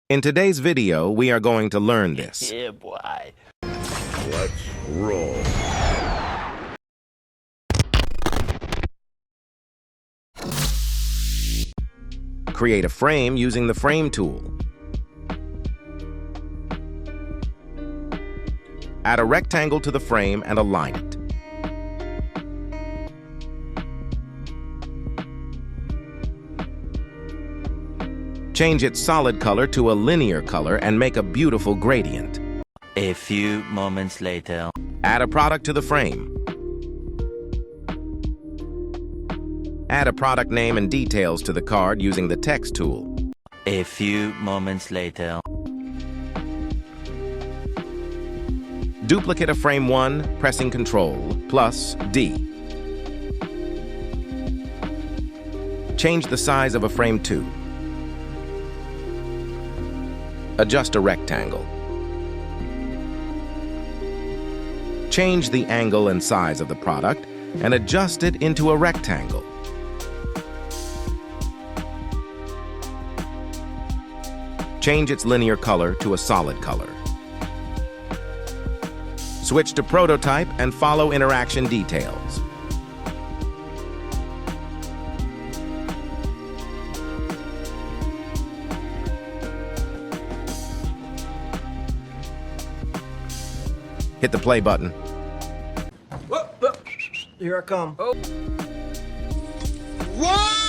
In today's video, we are going to learn this. Yeah, boy. Let's roll. Create a frame using the Frame tool. Add a rectangle to the frame and align it. Change its solid color to a linear color and make a beautiful gradient. A few moments later. Add a product to the frame. Add a product name and details to the card using the Text tool. A few moments later. Duplicate a frame 1, pressing Ctrl plus D. Change the size of a frame 2. Adjust a rectangle. Change the angle and size of the product and adjust it into a rectangle. Change its linear color to a solid color. Switch to prototype and follow interaction details. Hit the play button. Whoa, whoa. Here I come. What?